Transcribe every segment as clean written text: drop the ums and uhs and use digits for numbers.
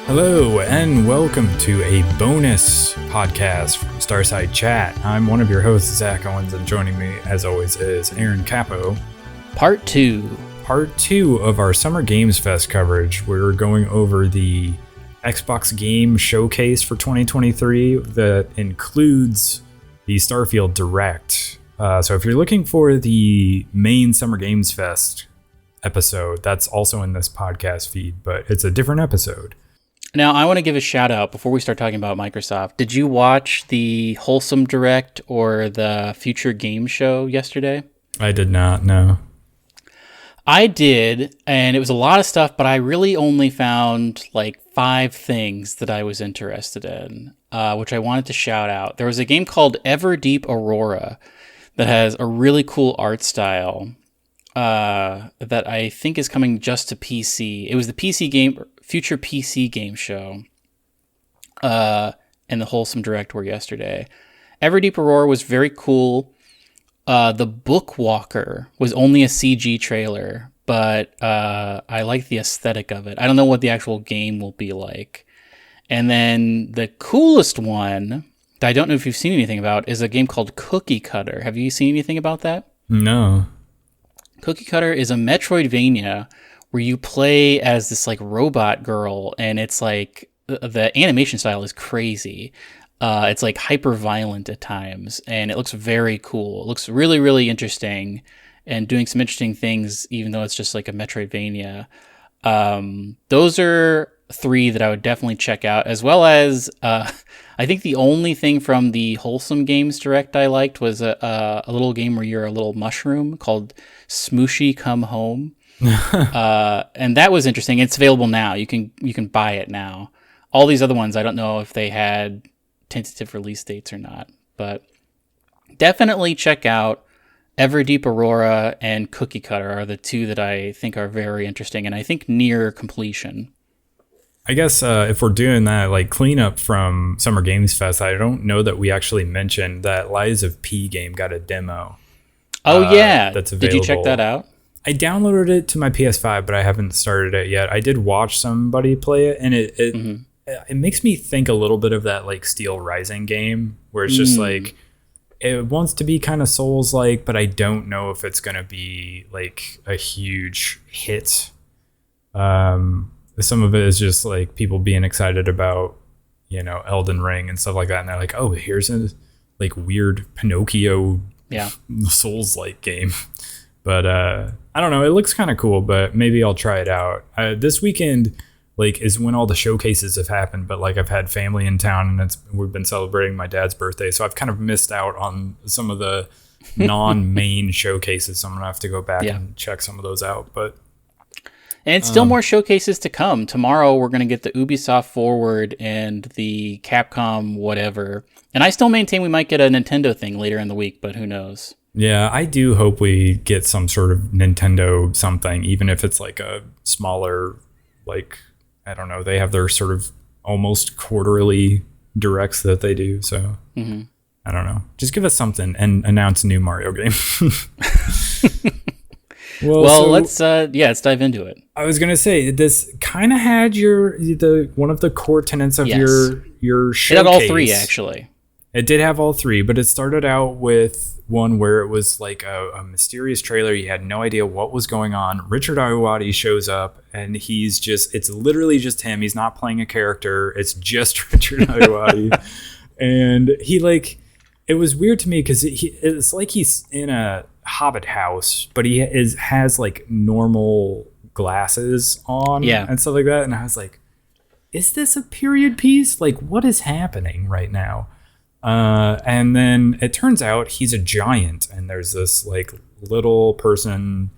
Hello, and welcome to a bonus podcast from Starside Chat. I'm one of your hosts, Zach Owens, and joining me, as always, is Aaron Capo. Part 2 of our Summer Games Fest coverage. We're going over the Xbox Game Showcase for 2023 that includes the Starfield Direct. So if you're looking for the main Summer Games Fest episode, that's also in this podcast feed, but it's a different episode. Now, I want to give a shout out before we start talking about Microsoft. Did you watch the Wholesome Direct or the Future Game Show yesterday? I did not, no. I did, and it was a lot of stuff, but I really only found like 5 things that I was interested in, which I wanted to shout out. There was a game called Everdeep Aurora that has a really cool art style that I think is coming just to PC. It was the Future PC Game Show, and the Wholesome Direct were yesterday. Everdeep Aurora was very cool. The Bookwalker was only a CG trailer, but I like the aesthetic of it. I don't know what the actual game will be like. And then the coolest one that I don't know if you've seen anything about is a game called Cookie Cutter. Have you seen anything about that? No. Cookie Cutter is a Metroidvania where you play as this like robot girl, and it's like the animation style is crazy. It's like hyper violent at times, and it looks very cool. It looks really, really interesting and doing some interesting things, even though it's just like a Metroidvania. Those are 3 that I would definitely check out, as well as I think the only thing from the Wholesome Games Direct I liked was a little game where you're a little mushroom called Smooshy Come Home. And that was interesting. It's available now. You can buy it now. All these other ones, I don't know if they had tentative release dates or not, but definitely check out Everdeep Aurora and Cookie Cutter are the 2 that I think are very interesting, and I think near completion. I guess if we're doing that, like cleanup from Summer Games Fest, I don't know that we actually mentioned that Lies of P game got a demo. Oh yeah, that's available. Did you check that out? I downloaded it to my PS5, but I haven't started it yet. I did watch somebody play it, and it makes me think a little bit of that like Steel Rising game, where it's just like it wants to be kind of Souls-like, but I don't know if it's gonna be like a huge hit. Some of it is just like people being excited about, Elden Ring and stuff like that, and they're like, "Oh, here's a like weird Pinocchio, Souls-like game." But I don't know. It looks kind of cool, but maybe I'll try it out. This weekend, like, is when all the showcases have happened. But like, I've had family in town, and we've been celebrating my dad's birthday, so I've kind of missed out on some of the non-main showcases. So I'm gonna have to go back and check some of those out. But and still more showcases to come. Tomorrow we're gonna get the Ubisoft Forward and the Capcom whatever. And I still maintain we might get a Nintendo thing later in the week, but who knows? Yeah, I do hope we get some sort of Nintendo something, even if it's like a smaller, like, I don't know, they have their sort of almost quarterly directs that they do. So I don't know. Just give us something and announce a new Mario game. Let's dive into it. I was gonna say this kind of had one of the core tenets of your showcase. It had all 3 actually. It did have all 3, but it started out with one where it was like a mysterious trailer. You had no idea what was going on. Richard Ayoade shows up, and it's literally just him. He's not playing a character. It's just Richard Ayoade. And it was weird to me because it's like he's in a Hobbit house, but he has like normal glasses on and stuff like that. And I was like, is this a period piece? Like, what is happening right now? And then it turns out he's a giant, and there's this like little person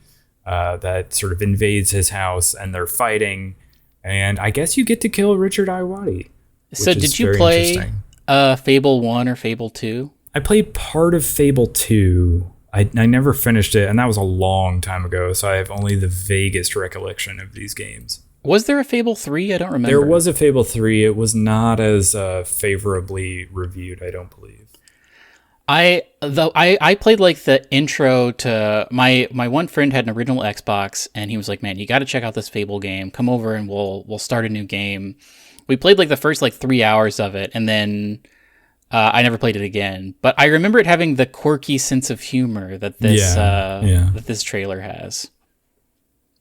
that sort of invades his house, and they're fighting, and I guess you get to kill Richard Ayoade. So did you play Fable 1 or Fable 2? I played part of Fable 2. I never finished it, and that was a long time ago, so I have only the vaguest recollection of these games. Was there a Fable 3? I don't remember. There was a Fable 3. It was not as favorably reviewed, I don't believe. I played like the intro to my one friend had an original Xbox, and he was like, "Man, you got to check out this Fable game. Come over and we'll start a new game." We played like the first like 3 hours of it, and then I never played it again. But I remember it having the quirky sense of humor that this trailer has.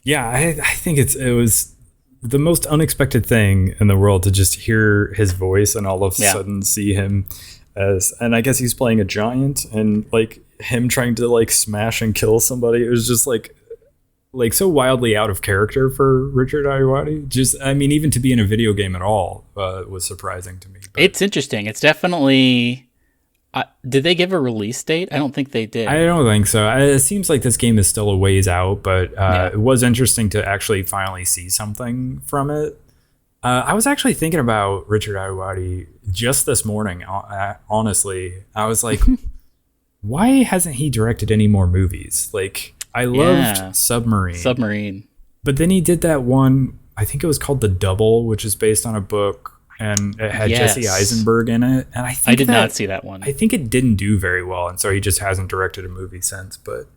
Yeah, I think it was the most unexpected thing in the world to just hear his voice and all of a sudden see him and I guess he's playing a giant, and like him trying to like smash and kill somebody. It was just like so wildly out of character for Richard Ayoade. Just, I mean, even to be in a video game at all was surprising to me. But it's interesting. It's definitely. Did they give a release date? I don't think they did. I don't think so. It seems like this game is still a ways out, but it was interesting to actually finally see something from it. I was actually thinking about Richard Ayoade just this morning. Honestly, I was like, why hasn't he directed any more movies? Like, I loved Submarine. But then he did that one, I think it was called The Double, which is based on a book, and it had Jesse Eisenberg in it. And I did not see that one. I think it didn't do very well, and so he just hasn't directed a movie since. But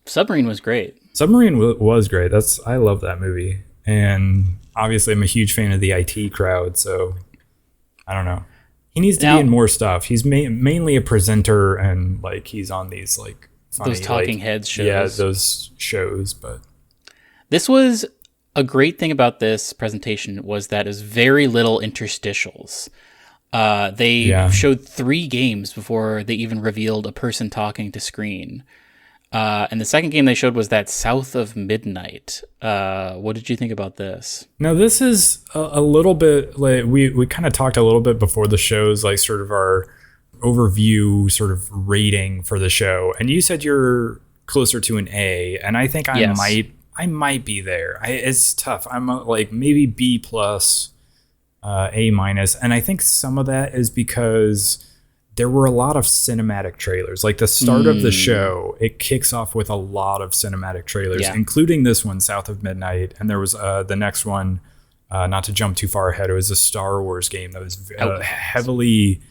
Submarine was great. Submarine was great. I love that movie. And obviously I'm a huge fan of the IT crowd, so I don't know. He needs to be in more stuff. He's mainly a presenter, and like he's on these like funny, those talking heads shows. Yeah, those shows. But this was a great thing about this presentation was that is very little interstitials. They showed 3 games before they even revealed a person talking to screen. And the second game they showed was that South of Midnight. What did you think about this? Now, this is a little bit like we kind of talked a little bit before the show's like sort of our overview sort of rating for the show. And you said you're closer to an A, and I think I might be there. It's tough. I'm like maybe B plus, A minus. And I think some of that is because there were a lot of cinematic trailers. Like the start of the show, it kicks off with a lot of cinematic trailers, including this one, South of Midnight. And there was the next one, not to jump too far ahead, it was a Star Wars game that was heavily,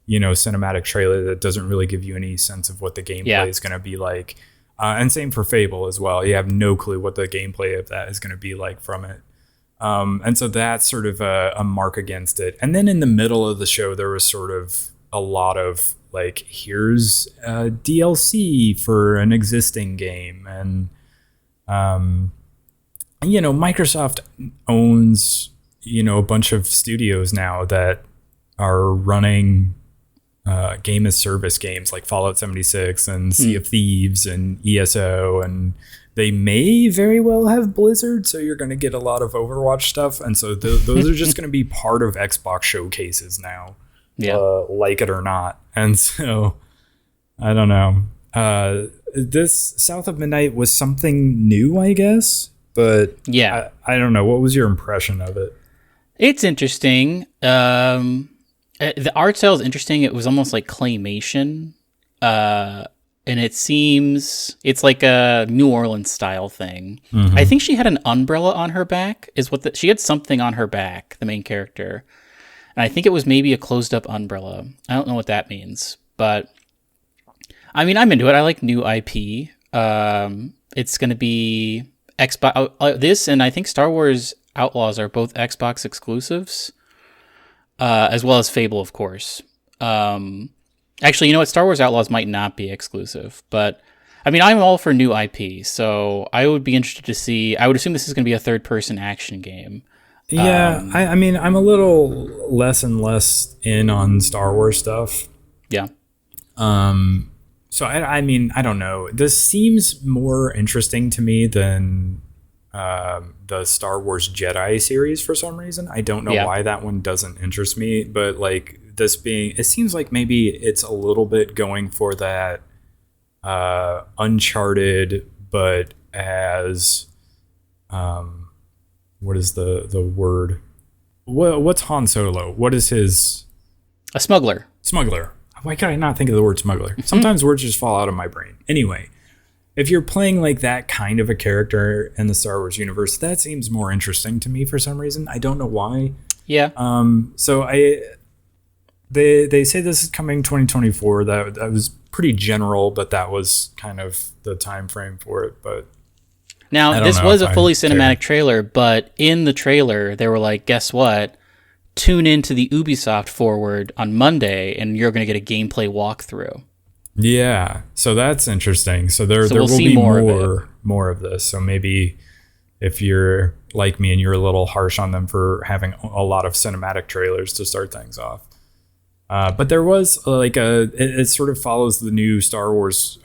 cinematic trailer that doesn't really give you any sense of what the gameplay is going to be like. And same for Fable as well. You have no clue what the gameplay of that is going to be like from it. And so that's sort of a mark against it. And then in the middle of the show, there was sort of a lot of like, here's DLC for an existing game. And, Microsoft owns, a bunch of studios now that are running game as service games like Fallout 76 and Sea of Thieves and ESO, and they may very well have Blizzard, so you're going to get a lot of Overwatch stuff. And so those are just going to be part of Xbox showcases now. Like it or not. And so I don't know. This South of Midnight was something new, I guess, but I don't know. What was your impression of it? It's interesting. The art style is interesting. It was almost like claymation, and it seems it's like a New Orleans style thing. I think she had an umbrella on her back. She had something on her back, the main character. And I think it was maybe a closed-up umbrella. I don't know what that means. But, I mean, I'm into it. I like new IP. It's going to be Xbox. This and I think Star Wars Outlaws are both Xbox exclusives, as well as Fable, of course. Actually, you know what? Star Wars Outlaws might not be exclusive. But, I mean, I'm all for new IP. So I would be interested to see. I would assume this is going to be a third-person action game. Yeah, I mean, I'm a little less and less in on Star Wars stuff. Yeah. So I mean, I don't know. This seems more interesting to me than the Star Wars Jedi series for some reason. I don't know why that one doesn't interest me, but like it seems like maybe it's a little bit going for that Uncharted, but as what is the word? What's Han Solo? What is his? A smuggler. Smuggler. Why could I not think of the word smuggler? Sometimes words just fall out of my brain. Anyway, if you're playing like that kind of a character in the Star Wars universe, that seems more interesting to me for some reason. I don't know why. Yeah. So they say this is coming 2024. That was pretty general, but that was kind of the time frame for it. But now, this was a fully cinematic trailer, but in the trailer, they were like, guess what? tune into the Ubisoft Forward on Monday, and you're going to get a gameplay walkthrough. Yeah, so that's interesting. So there we'll will see be more of this. So maybe if you're like me and you're a little harsh on them for having a lot of cinematic trailers to start things off. But there was like it sort of follows the new Star Wars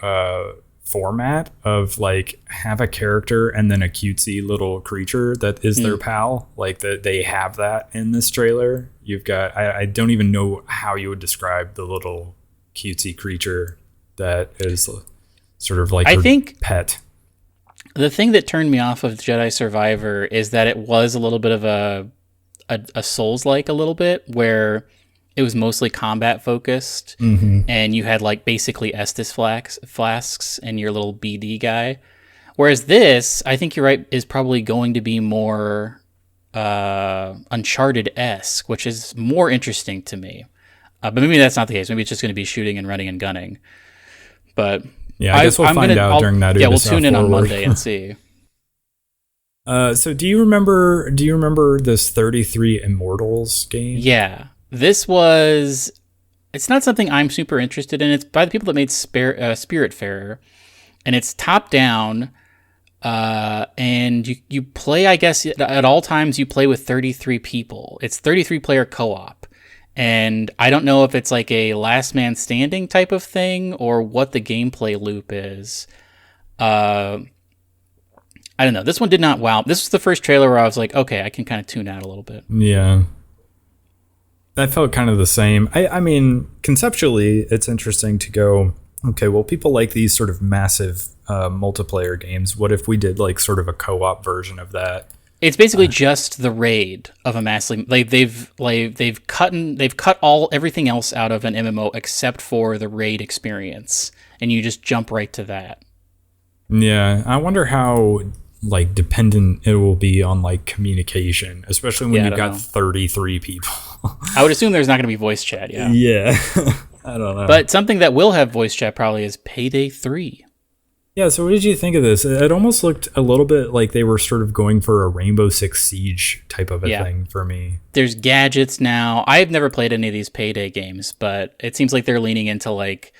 format of like have a character and then a cutesy little creature that is their pal. Like that they have that in this trailer. You've got I don't even know how you would describe the little cutesy creature that is sort of like I her think pet. the thing that turned me off of Jedi Survivor is that it was a little bit of a Souls-like a little bit, where it was mostly combat focused, and you had like basically Estus flasks and your little BD guy. Whereas this, I think you're right, is probably going to be more Uncharted-esque, which is more interesting to me. But maybe that's not the case. Maybe it's just going to be shooting and running and gunning. But yeah, I guess we'll find out during that. Yeah, we'll tune in on Monday and see. So do you remember this 33 Immortals game? Yeah. It's not something I'm super interested in. It's by the people that made Spiritfarer, and it's top down, and you play, I guess, at all times you play with 33 people. It's 33 player co-op, and I don't know if it's like a last man standing type of thing or what the gameplay loop is. I don't know. This one did not wow. This was the first trailer where I was like, okay, I can kind of tune out a little bit. Yeah. That felt kind of the same. I mean, conceptually, it's interesting to go, okay, well, people like these sort of massive multiplayer games. What if we did like sort of a co-op version of that? It's basically just the raid of a massive. Like they've cut everything else out of an MMO except for the raid experience, and you just jump right to that. Yeah, I wonder how like dependent it will be on like communication, especially when you've got 33 people. I would assume there's not going to be voice chat. Yeah. I don't know. But something that will have voice chat probably is Payday 3. Yeah, so what did you think of this? It almost looked a little bit like they were sort of going for a Rainbow Six Siege type of a thing for me. There's gadgets now. I've never played any of these Payday games, but it seems like they're leaning into like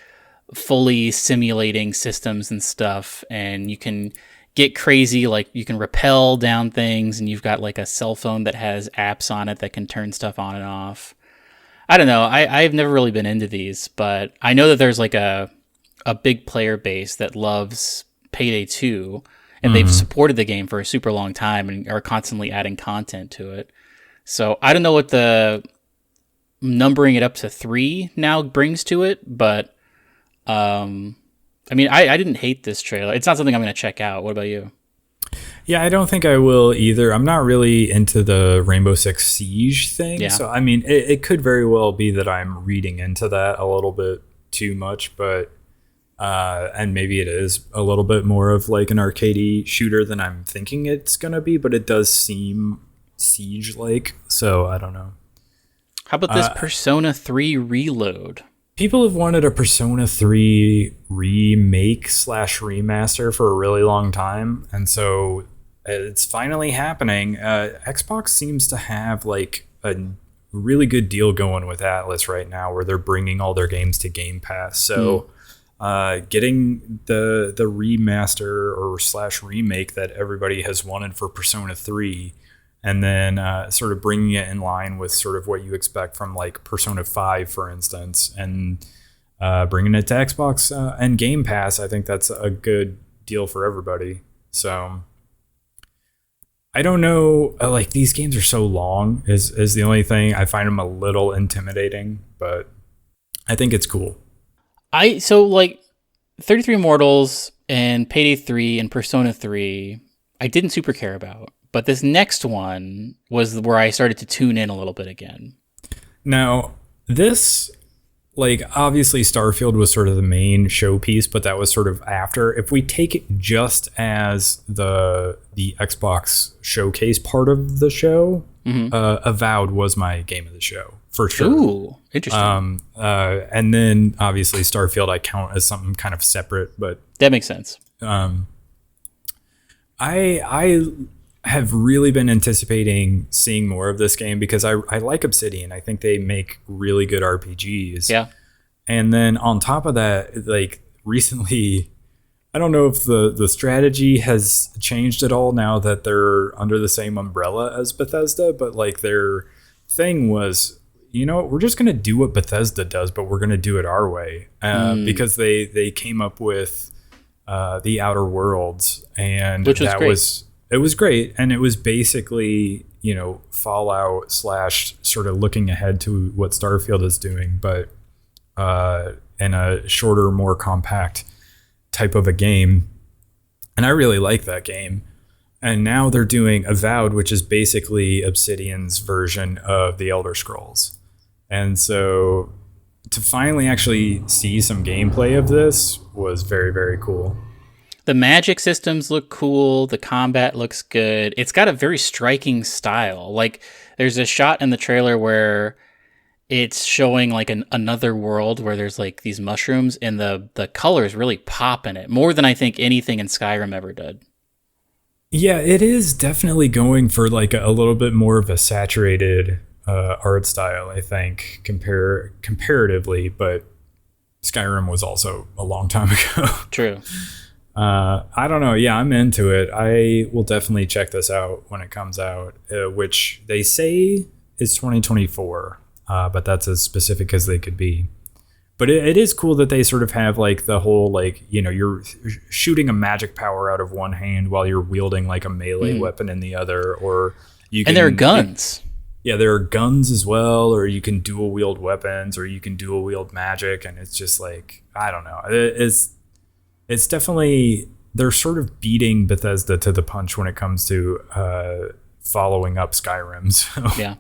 fully simulating systems and stuff, and you can get crazy, like you can rappel down things, and you've got like a cell phone that has apps on it that can turn stuff on and off. I don't know. I've never really been into these, but I know that there's like a big player base that loves Payday 2, and they've supported the game for a super long time and are constantly adding content to it. So I don't know what the numbering it up to 3 now brings to it, but I mean, I didn't hate this trailer. It's not something I'm going to check out. What about you? Yeah, I don't think I will either. I'm not really into the Rainbow Six Siege thing. Yeah. So, I mean, it could very well be that I'm reading into that a little bit too much, but and maybe it is a little bit more of like an arcadey shooter than I'm thinking it's going to be, but it does seem Siege-like, so I don't know. How about this Persona 3 Reload? People have wanted a Persona 3 remake/remaster for a really long time, and so it's finally happening. Xbox seems to have like a really good deal going with Atlas right now, where they're bringing all their games to Game Pass. So getting the remaster or /remake that everybody has wanted for Persona 3, and then sort of bringing it in line with sort of what you expect from like Persona 5, for instance, and bringing it to Xbox and Game Pass, I think that's a good deal for everybody. So I don't know, like these games are so long is the only thing. I find them a little intimidating, but I think it's cool. So like 33 Immortals and Payday 3 and Persona 3, I didn't super care about. But this next one was where I started to tune in a little bit again. Now, this, like, obviously Starfield was sort of the main showpiece, but that was sort of after. If we take it just as the Xbox showcase part of the show, Avowed was my game of the show, for sure. Ooh, interesting. And then, obviously, Starfield I count as something kind of separate, but... That makes sense. have really been anticipating seeing more of this game because I like Obsidian. I think they make really good RPGs. Yeah. And then on top of that, like recently, I don't know if the strategy has changed at all now that they're under the same umbrella as Bethesda, but like their thing was, you know, we're just going to do what Bethesda does, but we're going to do it our way. Because they came up with the Outer Worlds, and Which was that great. it was great. And it was basically, you know, Fallout / sort of looking ahead to what Starfield is doing, but in a shorter, more compact type of a game. And I really like that game. And now they're doing Avowed, which is basically Obsidian's version of the Elder Scrolls. And so to finally actually see some gameplay of this was very, very cool. The magic systems look cool. The combat looks good. It's got a very striking style. Like, there's a shot in the trailer where it's showing like another world where there's like these mushrooms, and the colors really pop in it more than I think anything in Skyrim ever did. Yeah, it is definitely going for like a little bit more of a saturated art style, I think, comparatively. But Skyrim was also a long time ago. True. I don't know. Yeah, I'm into it. I will definitely check this out when it comes out, which they say is 2024, but that's as specific as they could be. But it is cool that they sort of have like the whole, like, you know, you're shooting a magic power out of one hand while you're wielding like a melee weapon in the other, or you can, And there are guns. Yeah, there are guns as well, or you can dual wield weapons, or you can dual wield magic, and it's just like, I don't know. It's definitely, they're sort of beating Bethesda to the punch when it comes to following up Skyrim. So. Yeah.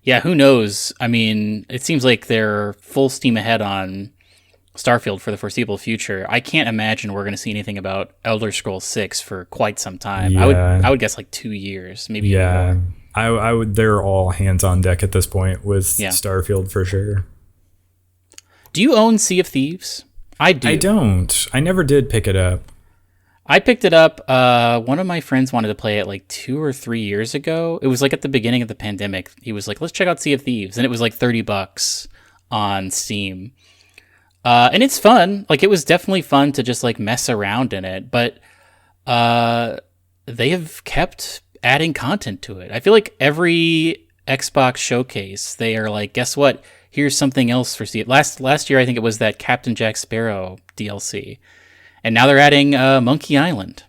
Yeah, who knows? I mean, it seems like they're full steam ahead on Starfield for the foreseeable future. I can't imagine we're going to see anything about Elder Scrolls 6 for quite some time. Yeah. I would guess like 2 years, maybe Yeah. more. I would. They're all hands on deck at this point with Starfield for sure. Do you own Sea of Thieves? I do. I don't. I never did pick it up. I picked it up. One of my friends wanted to play it like 2 or 3 years ago. It was like at the beginning of the pandemic. He was like, "Let's check out Sea of Thieves," and it was like $30 on Steam. And it's fun. Like, it was definitely fun to just like mess around in it. But they have kept adding content to it. I feel like every Xbox showcase, they are like, guess what? Here's something else for Sea. Last year, I think it was that Captain Jack Sparrow DLC. And now they're adding Monkey Island.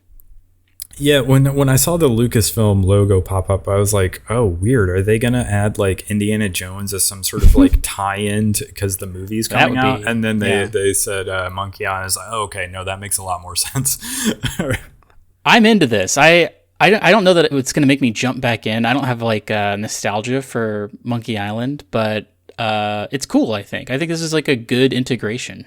Yeah, when I saw the Lucasfilm logo pop up, I was like, oh, weird. Are they going to add like Indiana Jones as some sort of like tie-in because the movie's coming out? And then they said Monkey Island. Is like, oh, okay, no, that makes a lot more sense. I'm into this. I don't know that it's going to make me jump back in. I don't have like nostalgia for Monkey Island, but it's cool, I think. I think this is like a good integration.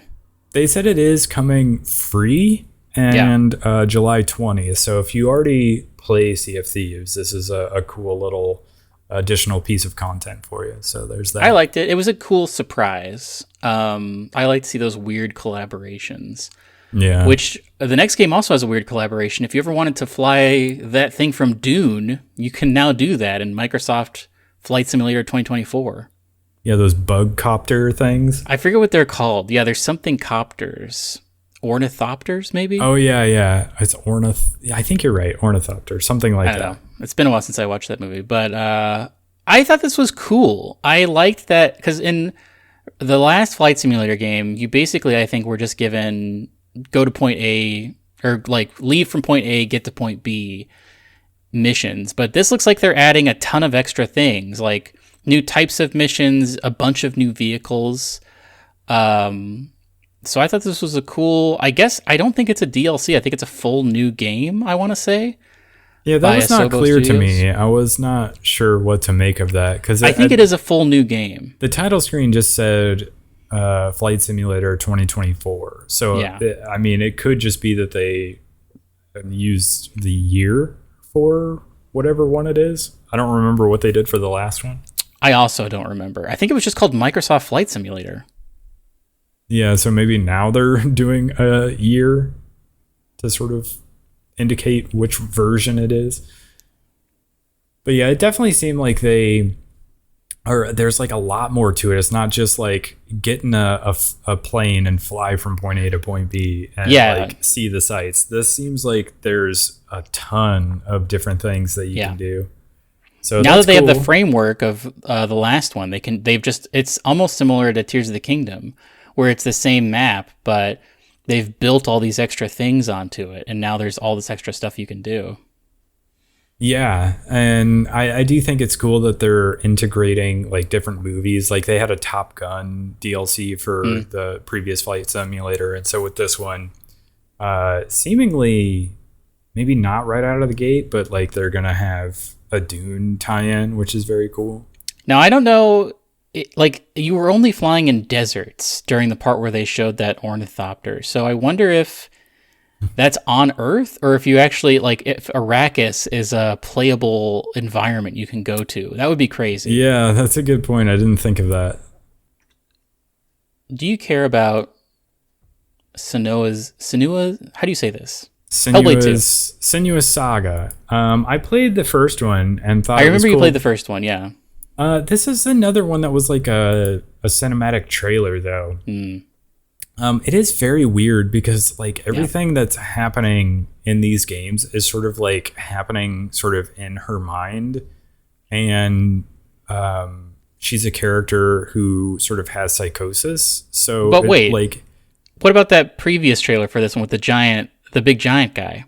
They said it is coming free and July 20th. So if you already play Sea of Thieves, this is a cool little additional piece of content for you. So there's that. I liked it. It was a cool surprise. I like to see those weird collaborations. Yeah. Which the next game also has a weird collaboration. If you ever wanted to fly that thing from Dune, you can now do that in Microsoft Flight Simulator 2024. Yeah, those bug copter things. I forget what they're called. Yeah, there's something copters. Ornithopters, maybe? Oh, yeah. It's I think you're right. Ornithopter, something like I don't know. It's been a while since I watched that movie. But I thought this was cool. I liked that because in the last Flight Simulator game, you basically, I think, were just given go to point A, or like leave from point A, get to point B missions. But this looks like they're adding a ton of extra things, like new types of missions, a bunch of new vehicles. So I thought this was a cool, I guess, I don't think it's a DLC. I think it's a full new game, I want to say. Yeah, that was not clear to me. I was not sure what to make of that. Cause I think it is a full new game. The title screen just said Flight Simulator 2024. So, I mean, it could just be that they used the year for whatever one it is. I don't remember what they did for the last one. I also don't remember. I think it was just called Microsoft Flight Simulator. Yeah, so maybe now they're doing a year to sort of indicate which version it is. But yeah, it definitely seemed like there's like a lot more to it. It's not just like getting a plane and fly from point A to point B and like see the sights. This seems like there's a ton of different things that you can do. So now that they have the framework of the last one, it's almost similar to Tears of the Kingdom, where it's the same map, but they've built all these extra things onto it, and now there's all this extra stuff you can do. Yeah, and I do think it's cool that they're integrating like different movies. Like they had a Top Gun DLC for the previous Flight Simulator, and so with this one, seemingly maybe not right out of the gate, but like they're gonna have a Dune tie-in, which is very cool. Now I don't know, like you were only flying in deserts during the part where they showed that ornithopter, so I wonder if that's on Earth, or if you actually like if Arrakis is a playable environment you can go to. That would be crazy. Yeah, that's a good point. I didn't think of that. Do you care about Senua? How do you say this? Senua's Saga. I played the first one and thought I remember it was cool. You played the first one, yeah. This is another one that was like a cinematic trailer though. It is very weird because like everything that's happening in these games is sort of like happening sort of in her mind, and she's a character who sort of has psychosis. So, but wait, like, what about that previous trailer for this one with the big giant guy?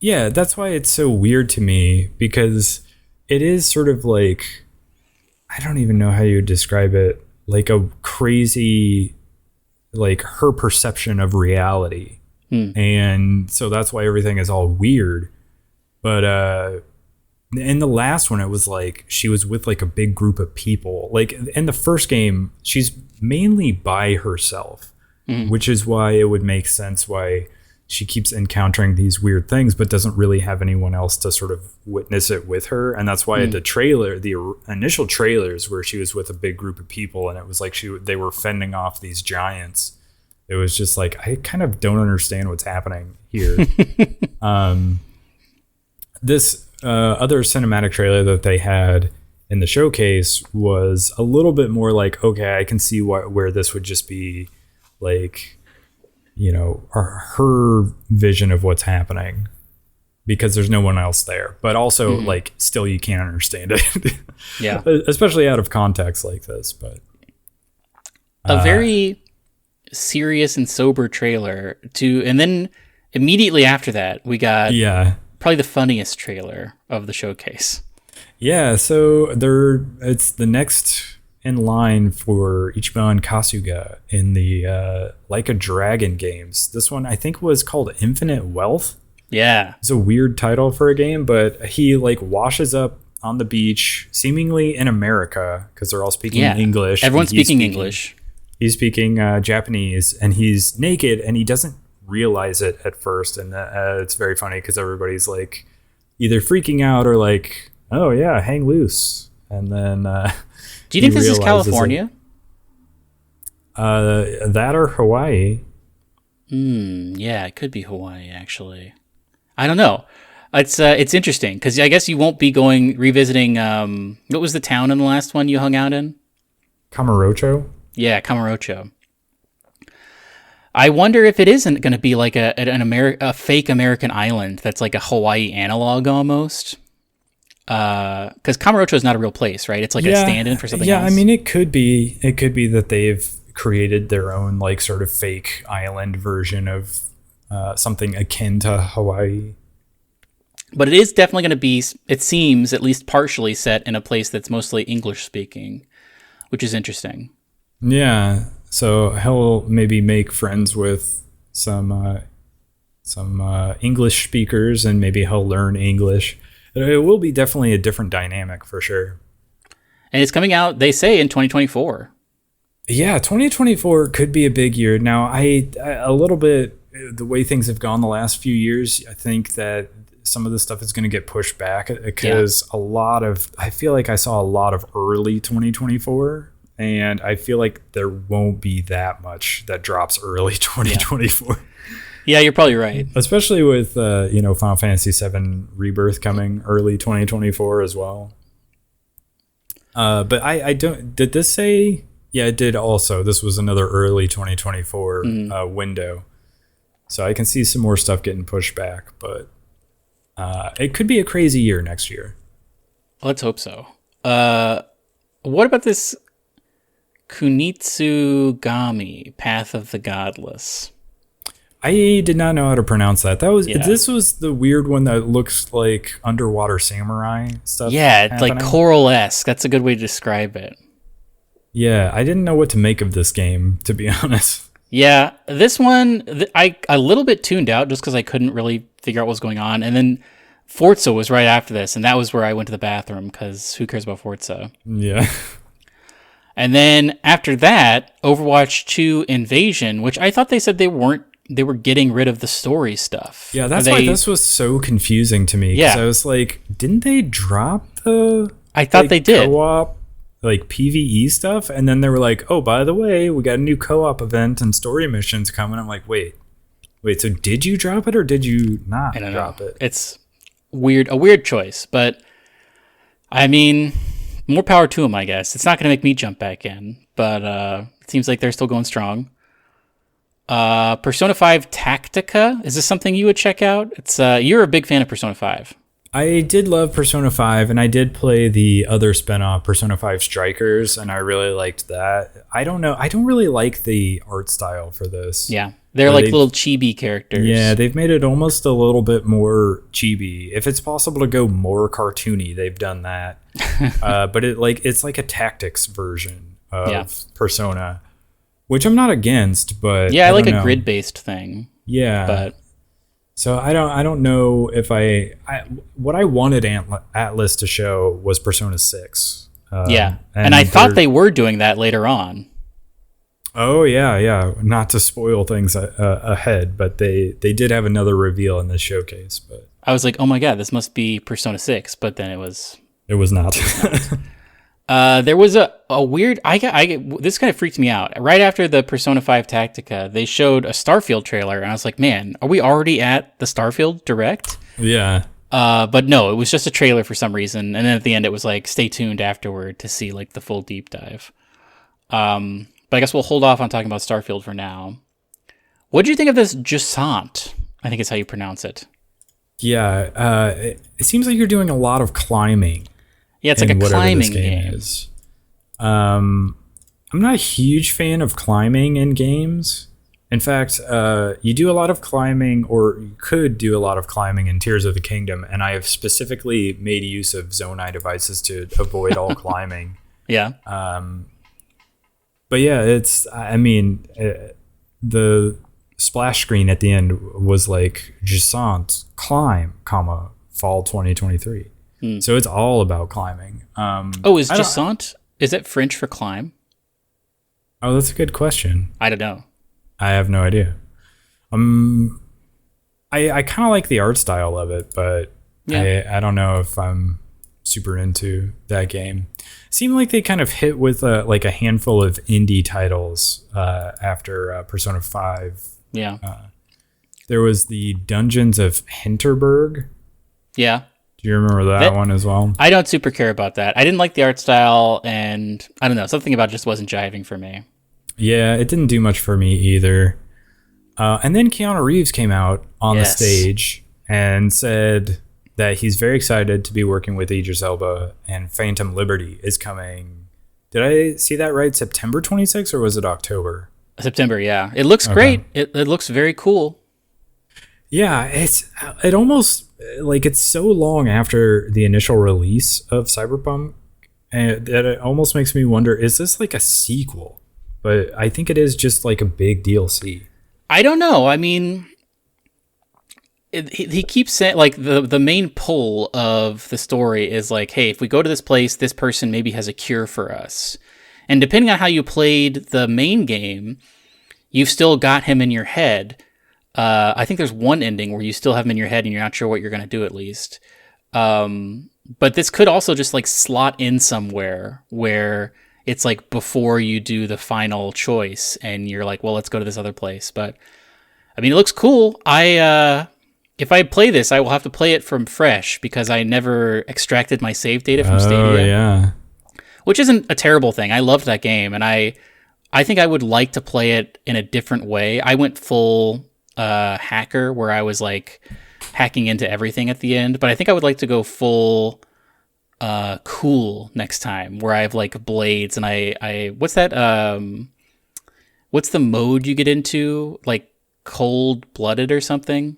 Yeah, that's why it's so weird to me, because it is sort of like, I don't even know how you would describe it, like a crazy, like her perception of reality. And so that's why everything is all weird. But in the last one, it was like she was with like a big group of people. Like in the first game, she's mainly by herself, which is why it would make sense why she keeps encountering these weird things, but doesn't really have anyone else to sort of witness it with her. And that's why the initial trailers where she was with a big group of people and it was like they were fending off these giants. It was just like, I kind of don't understand what's happening here. This other cinematic trailer that they had in the showcase was a little bit more like, okay, I can see where this would just be like, you know, her vision of what's happening, because there's no one else there, but also like still you can't understand it. Yeah. Especially out of context like this, but a very serious and sober trailer and then immediately after that we got probably the funniest trailer of the showcase. Yeah. So it's the next in line for Ichiban Kasuga in the Like a Dragon games. This one I think was called Infinite Wealth. Yeah. It's a weird title for a game, but he like washes up on the beach, seemingly in America, because they're all speaking English. Everyone's speaking English. He's speaking Japanese, and he's naked, and he doesn't realize it at first. And it's very funny because everybody's like either freaking out or like, oh yeah, hang loose. And then do you think this is California? That or Hawaii. Yeah, it could be Hawaii, actually. I don't know. It's interesting, because I guess you won't be revisiting, what was the town in the last one you hung out in? Kamurocho? Yeah, Kamurocho. I wonder if it isn't going to be like a fake American island that's like a Hawaii analog almost. Because Kamurocho is not a real place, right? It's like a stand-in for something else. Yeah, I mean, it could be that they've created their own like sort of fake island version of something akin to Hawaii. But it is definitely going to be, it seems, at least partially set in a place that's mostly English-speaking, which is interesting. Yeah, so he'll maybe make friends with some English speakers, and maybe he'll learn English. It will be definitely a different dynamic for sure. And it's coming out, they say, in 2024. Yeah, 2024 could be a big year. Now, a little bit, the way things have gone the last few years, I think that some of the stuff is going to get pushed back because I feel like I saw a lot of early 2024, and I feel like there won't be that much that drops early 2024. Yeah, you're probably right. Especially with Final Fantasy VII Rebirth coming early 2024 as well. But I don't. Did this say? Yeah, it did. Also, this was another early 2024 window, so I can see some more stuff getting pushed back. But it could be a crazy year next year. Let's hope so. What about this Kunitsugami, Path of the Godless? I did not know how to pronounce that. This was the weird one that looks like underwater samurai stuff. Yeah, it's like Coral-esque. That's a good way to describe it. Yeah, I didn't know what to make of this game, to be honest. Yeah, this one, I a little bit tuned out just because I couldn't really figure out what was going on. And then Forza was right after this, and that was where I went to the bathroom because who cares about Forza? Yeah. And then after that, Overwatch 2 Invasion, which I thought they said they were getting rid of the story stuff. Yeah, that's why this was so confusing to me. Yeah. I was like, didn't they drop the I thought they did. Co-op, like PvE stuff? And then they were like, oh, by the way, we got a new co-op event and story missions coming. I'm like, wait, so did you drop it or did you not drop it? It's a weird choice, but I mean, more power to them, I guess. It's not going to make me jump back in, but it seems like they're still going strong. Persona 5 Tactica, is this something you would check out? It's you're a big fan of Persona 5. I did love Persona 5, and I did play the other spinoff, Persona 5 Strikers, and I really liked that. I don't know. I don't really like the art style for this. Yeah, they're like little chibi characters. Yeah, they've made it almost a little bit more chibi. If it's possible to go more cartoony, they've done that. But it's like a tactics version of Persona, which I'm not against, but yeah, I like a grid-based thing. Yeah, but so I don't know if what I wanted Atlas to show was Persona 6. And I thought they were doing that later on. Oh yeah. Not to spoil things ahead, but they did have another reveal in this showcase. But I was like, oh my god, this must be Persona 6, but then it was. It was not. There was a weird. This kind of freaked me out. Right after the Persona 5 Tactica, they showed a Starfield trailer, and I was like, "Man, are we already at the Starfield Direct?" Yeah. But no, it was just a trailer for some reason, and then at the end, it was like, "Stay tuned afterward to see like the full deep dive." But I guess we'll hold off on talking about Starfield for now. What do you think of this Jusant? I think is how you pronounce it. Yeah. It seems like you're doing a lot of climbing. Yeah, it's like a climbing game. I'm not a huge fan of climbing in games. In fact, you do a lot of climbing, or you could do a lot of climbing in Tears of the Kingdom, and I have specifically made use of Zonai devices to avoid all climbing. Yeah. But yeah, the splash screen at the end was like Jusant climb, fall 2023. So it's all about climbing. Is Jusant? Is it French for climb? Oh, that's a good question. I don't know. I have no idea. I kind of like the art style of it, but I don't know if I'm super into that game. Seemed like they kind of hit with a handful of indie titles after Persona 5. Yeah. There was the Dungeons of Hinterberg. Yeah. Do you remember that one as well? I don't super care about that. I didn't like the art style, and I don't know, something about it just wasn't jiving for me. Yeah, it didn't do much for me either. And then Keanu Reeves came out on the stage and said that he's very excited to be working with Idris Elba, and Phantom Liberty is coming. Did I see that right? September 26th, or was it October? September, yeah. It looks great. It looks very cool. Yeah, it almost like it's so long after the initial release of Cyberpunk, and that it almost makes me wonder, is this like a sequel? But I think it is just like a big DLC. I don't know. I mean, he keeps saying, like, the main pull of the story is like, hey, if we go to this place, this person maybe has a cure for us. And depending on how you played the main game, you've still got him in your head. I think there's one ending where you still have him in your head and you're not sure what you're going to do, at least. But this could also just like slot in somewhere where it's like before you do the final choice and you're like, well, let's go to this other place. But I mean, it looks cool. If I play this, I will have to play it from fresh because I never extracted my save data from Stadia. Oh yeah. Which isn't a terrible thing. I loved that game, and I think I would like to play it in a different way. I went full hacker, where I was like hacking into everything at the end, but I think I would like to go full cool next time, where I have like blades and I what's that? What's the mode you get into? Like cold-blooded or something?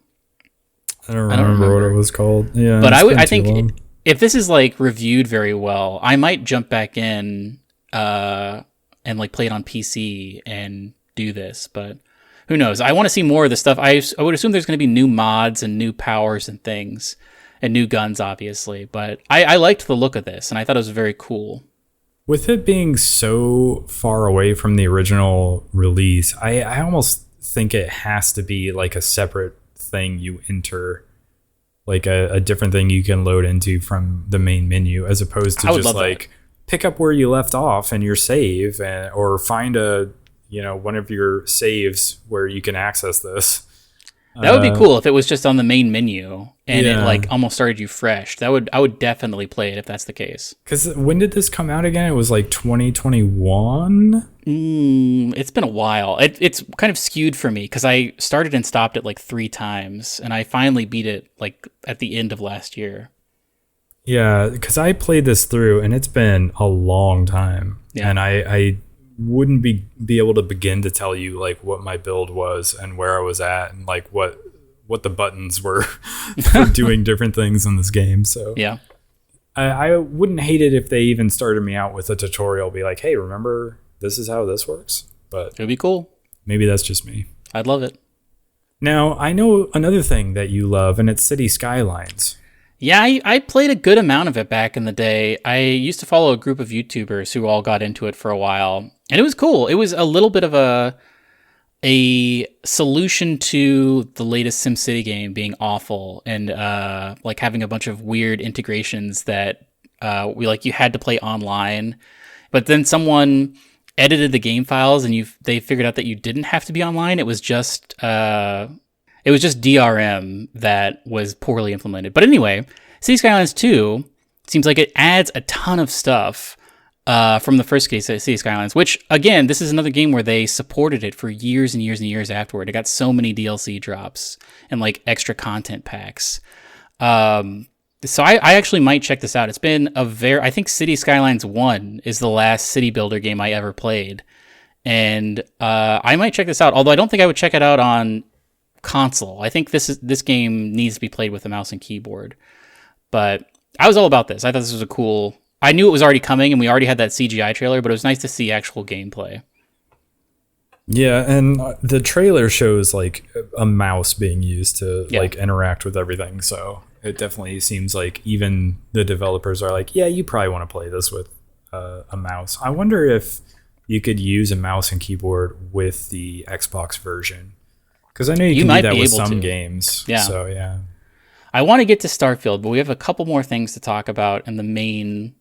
I don't remember what it was called. Yeah, but I think if this is like reviewed very well, I might jump back in and like play it on PC and do this. But who knows? I want to see more of the stuff. I would assume there's going to be new mods and new powers and things and new guns, obviously. But I liked the look of this, and I thought it was very cool. With it being so far away from the original release, I almost think it has to be like a separate thing you enter, like a different thing you can load into from the main menu, as opposed to just like pick up where you left off in your save, or find one of your saves where you can access this. That would be cool if it was just on the main menu and it like almost started you fresh. I would definitely play it if that's the case. Because when did this come out again? It was like 2021. It's been a while. It's kind of skewed for me because I started and stopped it like 3 times, and I finally beat it like at the end of last year. Yeah, because I played this through, and it's been a long time, and I wouldn't be able to begin to tell you like what my build was and where I was at, and like what the buttons were for doing different things in this game. So yeah, I wouldn't hate it if they even started me out with a tutorial, be like, hey, remember this is how this works. But it would be cool. Maybe that's just me. I'd love it. Now I know another thing that you love, and it's City Skylines. Yeah, I played a good amount of it back in the day. I used to follow a group of YouTubers who all got into it for a while, and it was cool. It was a little bit of a solution to the latest SimCity game being awful, and like having a bunch of weird integrations that you had to play online, but then someone edited the game files and they figured out that you didn't have to be online. It was just DRM that was poorly implemented. But anyway, City Skylines 2 seems like it adds a ton of stuff from the first case, City Skylines, which, again, this is another game where they supported it for years and years and years afterward. It got so many DLC drops and like extra content packs. So I actually might check this out. It's been I think City Skylines 1 is the last city builder game I ever played. And I might check this out, although I don't think I would check it out on console. I think this game needs to be played with a mouse and keyboard. But I was all about this. I thought this was I knew it was already coming, and we already had that CGI trailer, but it was nice to see actual gameplay. Yeah, and the trailer shows like a mouse being used to like interact with everything. So it definitely seems like even the developers are like, yeah, you probably want to play this with a mouse. I wonder if you could use a mouse and keyboard with the Xbox version. Because I know you can do that with some games. Yeah. So, yeah. I want to get to Starfield, but we have a couple more things to talk about in the main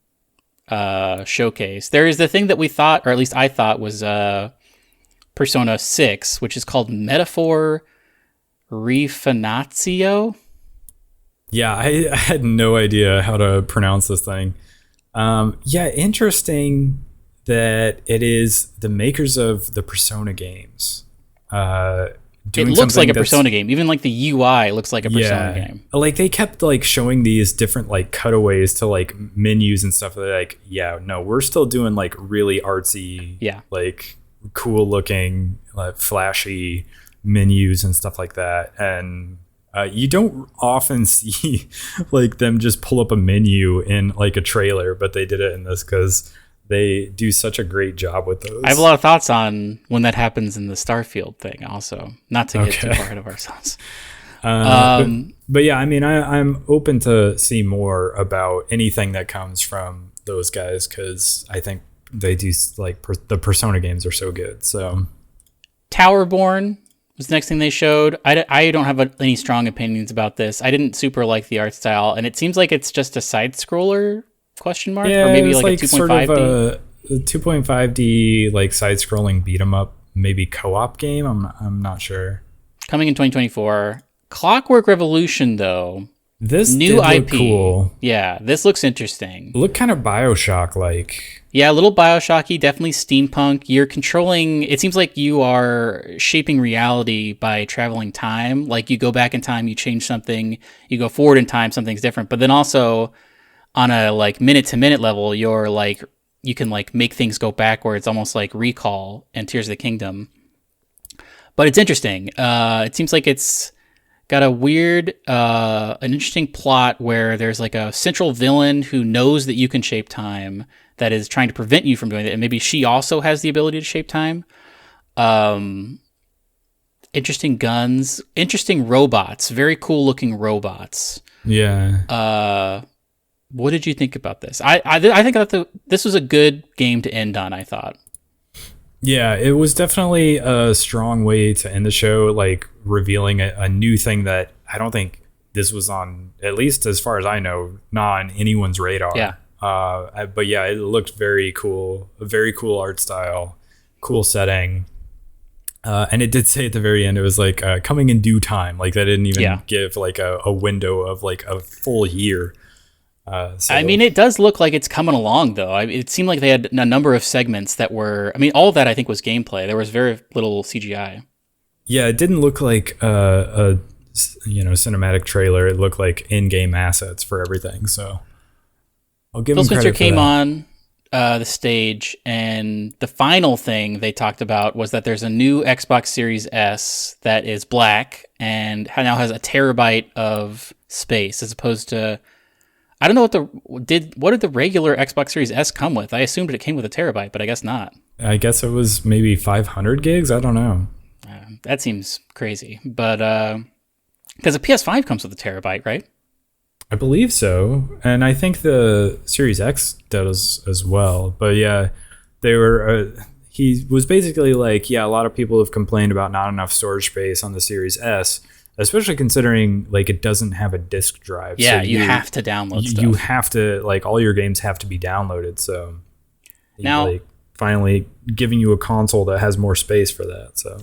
showcase. There is the thing that we thought, or at least I thought, was Persona 6, which is called Metaphor Refinatio. Yeah, I had no idea how to pronounce this thing. Yeah, interesting that it is the makers of the Persona games. It looks like a Persona game. Even like the UI looks like a Persona game. Like they kept like showing these different like cutaways to like menus and stuff. They're like, yeah, no, we're still doing like really artsy, like cool looking, like flashy menus and stuff like that. And you don't often see like them just pull up a menu in like a trailer, but they did it in this because they do such a great job with those. I have a lot of thoughts on when that happens in the Starfield thing also, not to get too far ahead of ourselves. But yeah, I mean, I'm open to see more about anything that comes from those guys because I think they do like the Persona games are so good. So Towerborn was the next thing they showed. I don't have any strong opinions about this. I didn't super like the art style, and it seems like it's just a side scroller ? Or maybe like a 2.5D. Sort of a 2.5D like side scrolling beat 'em up, maybe co-op game. I'm not sure. Coming in 2024. Clockwork Revolution, though. This New did IP. look cool. Yeah, this looks interesting. Look kind of Bioshock-like. Yeah, a little Bioshocky, definitely steampunk. You're controlling, it seems like you are shaping reality by traveling time. Like you go back in time, you change something, you go forward in time, something's different. But then also on a like minute to minute level, you're like, you can like make things go backwards, almost like Recall and Tears of the Kingdom. But it's interesting. It seems like it's got a weird, an interesting plot where there's like a central villain who knows that you can shape time that is trying to prevent you from doing that. And maybe she also has the ability to shape time. Interesting guns, interesting robots, very cool looking robots. Yeah. What did you think about this? I think that this was a good game to end on, I thought. Yeah, it was definitely a strong way to end the show, like revealing a new thing that I don't think this was on, at least as far as I know, not on anyone's radar. Yeah. But yeah, it looked very cool, a very cool art style, cool setting. And it did say at the very end, it was like coming in due time. Like they didn't even give like a window of like a full year. So. I mean, it does look like it's coming along, though. It seemed like they had a number of segments that were. I mean, all of that I think was gameplay. There was very little CGI. Yeah, it didn't look like a cinematic trailer. It looked like in-game assets for everything. So I'll give Phil him credit Spencer for came that. on the stage, and the final thing they talked about was that there's a new Xbox Series S that is black and now has a terabyte of space, as opposed to. I don't know what did the regular Xbox Series S come with? I assumed it came with a terabyte, but I guess not. I guess it was maybe 500 gigs. I don't know. That seems crazy, but because the PS5 comes with a terabyte, right? I believe so, and I think the Series X does as well. But yeah, they were. He was basically like, yeah, a lot of people have complained about not enough storage space on the Series S. Especially considering like it doesn't have a disk drive. Yeah, so you have to download stuff. You have to, like, all your games have to be downloaded. So now, like finally giving you a console that has more space for that. So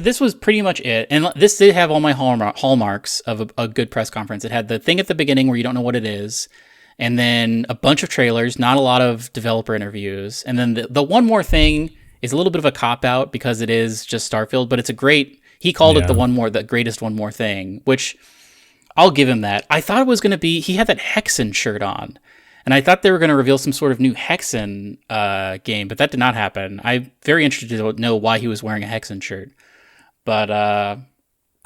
this was pretty much it. And this did have all my hallmarks of a good press conference. It had the thing at the beginning where you don't know what it is. And then a bunch of trailers, not a lot of developer interviews. And then the one more thing is a little bit of a cop-out because it is just Starfield, but it's a great... He called it the greatest one more thing, which I'll give him that. I thought it was going to be, he had that Hexen shirt on, and I thought they were going to reveal some sort of new Hexen game, but that did not happen. I'm very interested to know why he was wearing a Hexen shirt. But, I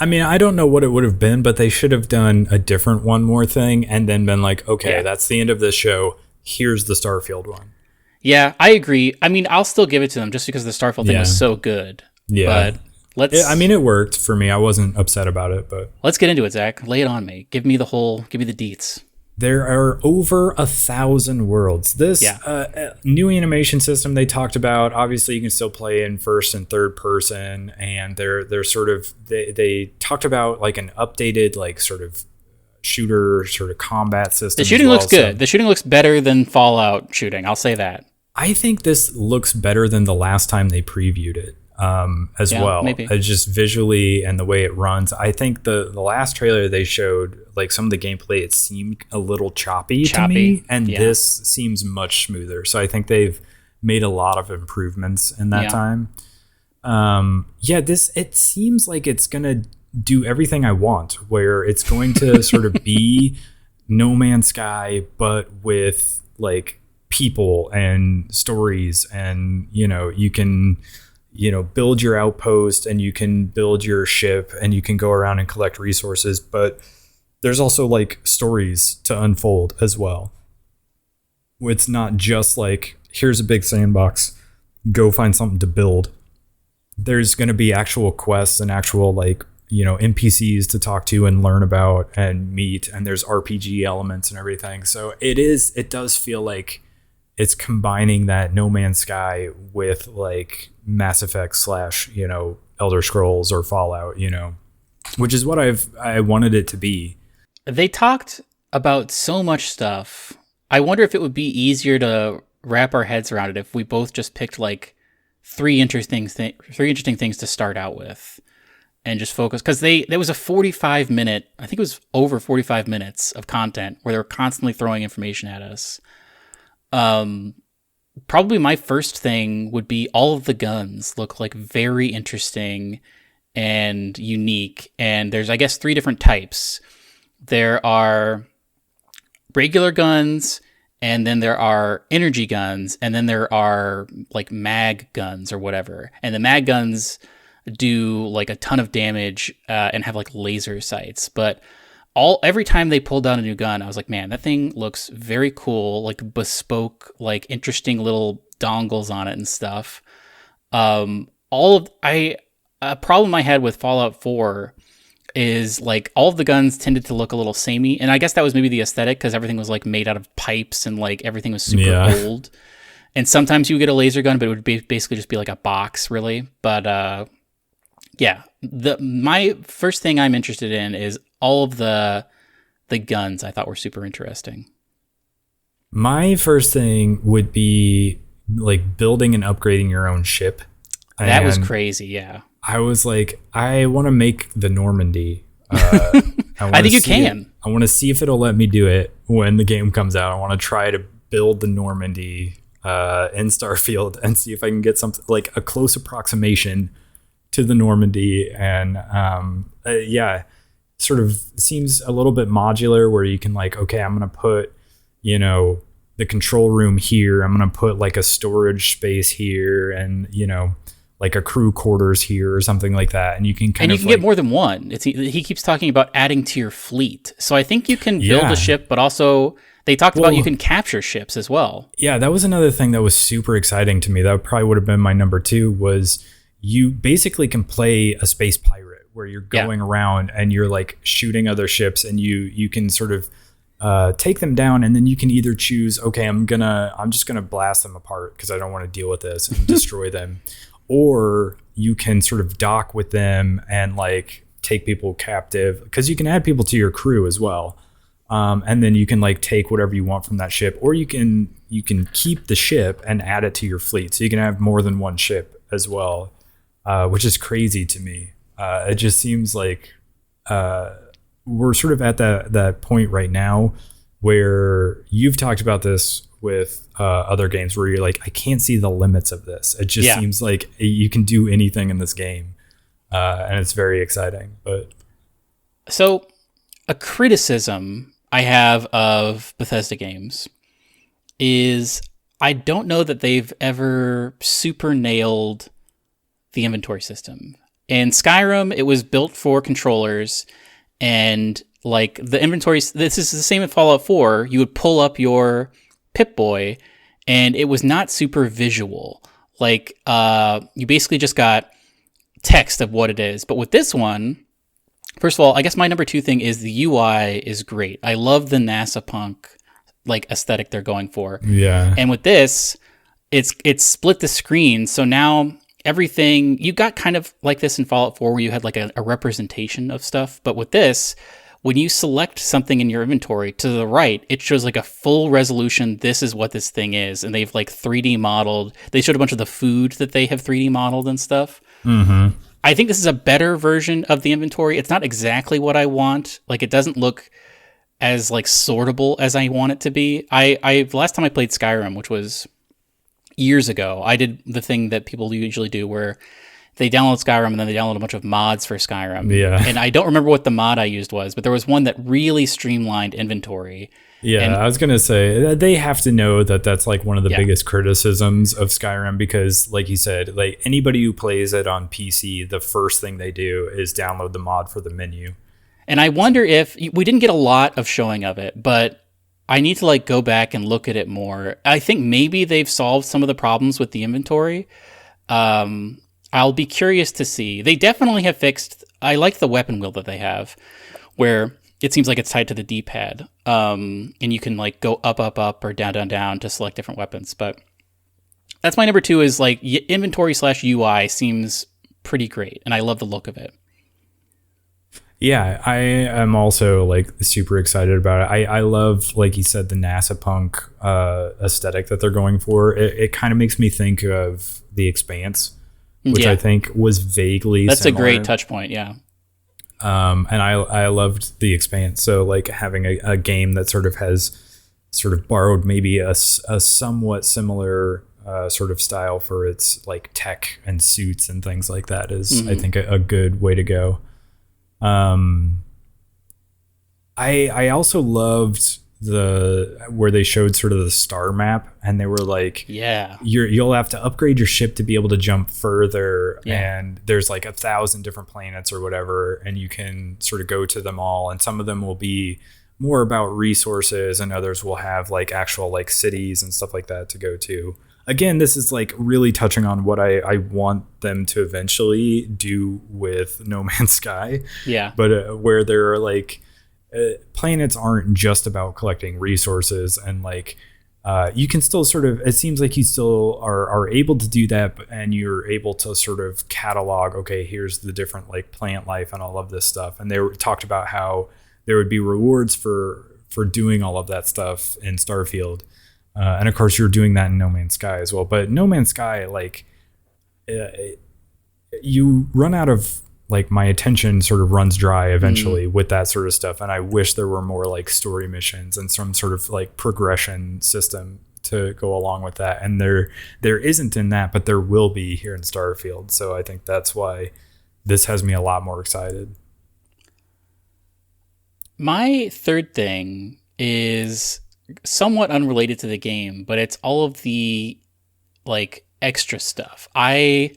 mean, I don't know what it would have been, but they should have done a different one more thing and then been like, okay, that's the end of this show. Here's the Starfield one. Yeah, I agree. I mean, I'll still give it to them just because the Starfield thing was so good. Yeah. But... it worked for me. I wasn't upset about it, but let's get into it, Zach. Lay it on me. Give me the deets. There are over 1,000 worlds. This new animation system they talked about, obviously you can still play in first and third person, and they're sort of they talked about like an updated like sort of shooter sort of combat system. The shooting looks good. The shooting looks better than Fallout shooting. I'll say that. I think this looks better than the last time they previewed it. As well, maybe. Just visually and the way it runs. I think the last trailer they showed, like some of the gameplay, it seemed a little choppy to me, and this seems much smoother. So I think they've made a lot of improvements in that time. It seems like it's gonna do everything I want, where it's going to sort of be No Man's Sky, but with like people and stories, and you can build your outpost and you can build your ship and you can go around and collect resources, but there's also like stories to unfold as well. It's not just like, here's a big sandbox, go find something to build. There's going to be actual quests and actual like, NPCs to talk to and learn about and meet. And there's RPG elements and everything. So it does feel like it's combining that No Man's Sky with like Mass Effect / Elder Scrolls or Fallout, which is what I wanted it to be. They talked about so much stuff. I wonder if it would be easier to wrap our heads around it if we both just picked like three interesting things to start out with. and just focus, because there was a 45-minute, I think it was over 45 minutes of content where they were constantly throwing information at us. Probably my first thing would be all of the guns look like very interesting and unique. And there's, I guess, 3 different types. There are regular guns, and then there are energy guns, and then there are like mag guns or whatever. And the mag guns do like a ton of damage and have like laser sights. But every time they pulled out a new gun, I was like, man, that thing looks very cool, like bespoke, like interesting little dongles on it and stuff. A problem I had with Fallout 4 is like all of the guns tended to look a little samey, and I guess that was maybe the aesthetic, because everything was like made out of pipes and like everything was super old. And sometimes you would get a laser gun, but it would basically just be like a box, really. But yeah, my first thing I'm interested in is all of the guns I thought were super interesting. My first thing would be like building and upgrading your own ship. That was crazy, yeah. I was like, I want to make the Normandy. I think you can. I want to see if it'll let me do it when the game comes out. I want to try to build the Normandy in Starfield and see if I can get something like a close approximation to the Normandy. And yeah, sort of seems a little bit modular, where you can like, okay, I'm going to put, you know, the control room here. I'm going to put like a storage space here, and, you know, like a crew quarters here or something like that. And you can get more than one. He keeps talking about adding to your fleet. So I think you can build a ship, but also they talked about you can capture ships as well. Yeah, that was another thing that was super exciting to me. That probably would have been my number 2, was you basically can play a space pirate where you're going around and you're like shooting other ships, and you can sort of take them down, and then you can either choose, okay, I'm just gonna blast them apart because I don't want to deal with this, and destroy them. Or you can sort of dock with them and like take people captive, because you can add people to your crew as well. And then you can like take whatever you want from that ship, or you can keep the ship and add it to your fleet. So you can have more than one ship as well, which is crazy to me. It just seems like we're sort of at that point right now where you've talked about this with other games, where you're like, I can't see the limits of this. It just seems like you can do anything in this game, and it's very exciting. But so, a criticism I have of Bethesda games is I don't know that they've ever super nailed the inventory system. In Skyrim, it was built for controllers, and like the inventory, this is the same in Fallout 4. You would pull up your Pip-Boy, and it was not super visual. Like, you basically just got text of what it is. But with this one, first of all, I guess my number 2 thing is the UI is great. I love the NASA punk like aesthetic they're going for. Yeah. And with this, it's split the screen. So now everything, you got kind of like this in Fallout 4 where you had like a representation of stuff. But with this, when you select something in your inventory, to the right, it shows like a full resolution. This is what this thing is. And they've like 3D modeled. They showed a bunch of the food that they have 3D modeled and stuff. Mm-hmm. I think this is a better version of the inventory. It's not exactly what I want. Like, it doesn't look as like sortable as I want it to be. I last time I played Skyrim, which was years ago, I did the thing that people usually do where they download Skyrim and then they download a bunch of mods for Skyrim. Yeah. And I don't remember what the mod I used was, but there was one that really streamlined inventory. Yeah, and I was going to say, they have to know that that's like one of the biggest criticisms of Skyrim, because like you said, like anybody who plays it on PC, the first thing they do is download the mod for the menu. And I wonder if we didn't get a lot of showing of it, but I need to like go back and look at it more. I think maybe they've solved some of the problems with the inventory. I'll be curious to see. They definitely have fixed. I like the weapon wheel that they have, where it seems like it's tied to the D-pad, and you can like go up, up, up, or down, down, down to select different weapons. But that's my number 2. Is like inventory / UI seems pretty great, and I love the look of it. Yeah, I am also like super excited about it. I love, like you said, the NASA punk aesthetic that they're going for. It kind of makes me think of The Expanse, which I Yeah. think was vaguely That's a similar. great touch point. Yeah. And I loved The Expanse. So like having a game that sort of has sort of borrowed maybe a somewhat similar sort of style for its like tech and suits and things like that is, I think, a good way to go. I also loved where they showed sort of the star map, and they were like, Yeah. you'll have to upgrade your ship to be able to jump further, Yeah. and there's like 1,000 different planets or whatever, and you can sort of go to them all, and some of them will be more about resources, and others will have like actual like cities and stuff like that to go to. Again, this is like really touching on what I want them to eventually do with No Man's Sky. Yeah. But where there are like planets aren't just about collecting resources, and like you can still sort of, it seems like you still are able to do that, and you're able to sort of catalog, okay, here's the different like plant life and all of this stuff. And talked about how there would be rewards for doing all of that stuff in Starfield. And of course you're doing that in No Man's Sky as well. But No Man's Sky, like you run out of, like, my attention sort of runs dry eventually with that sort of stuff. And I wish there were more like story missions and some sort of like progression system to go along with that. And there isn't in that, but there will be here in Starfield. So I think that's why this has me a lot more excited. My third thing is somewhat unrelated to the game, but it's all of the like extra stuff. I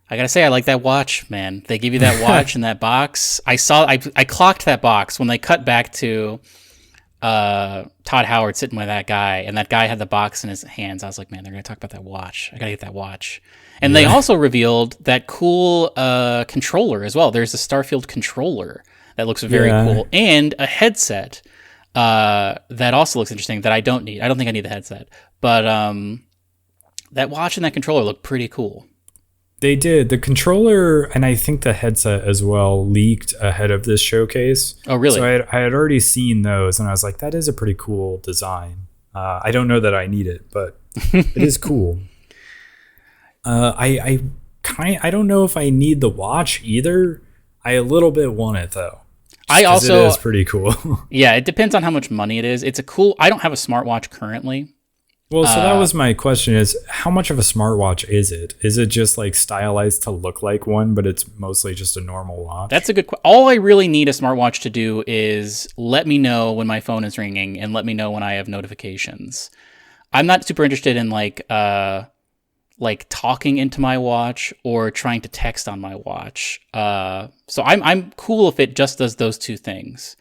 gotta say, I like that watch, man. They give you that watch and that box. I clocked that box when they cut back to Todd Howard sitting with that guy, and that guy had the box in his hands. I was like, man, they're gonna talk about that watch. I gotta get that watch. And they also revealed that cool controller as well. There's a Starfield controller that looks very cool, and a headset that also looks interesting that I don't need. I don't think I need the headset, but that watch and that controller look pretty cool. They did. The controller, and I think the headset as well, leaked ahead of this showcase. Oh, really? So I had already seen those, and I was like, that is a pretty cool design. I don't know that I need it, but it is cool. I don't know if I need the watch either. I a little bit want it though. It is pretty cool. Yeah, it depends on how much money it is. It's a cool. I don't have a smartwatch currently. Well, so that was my question: is how much of a smartwatch is it? Is it just like stylized to look like one, but it's mostly just a normal watch? That's a good question. All I really need a smartwatch to do is let me know when my phone is ringing and let me know when I have notifications. I'm not super interested in like talking into my watch or trying to text on my watch. So I'm cool if it just does those two things.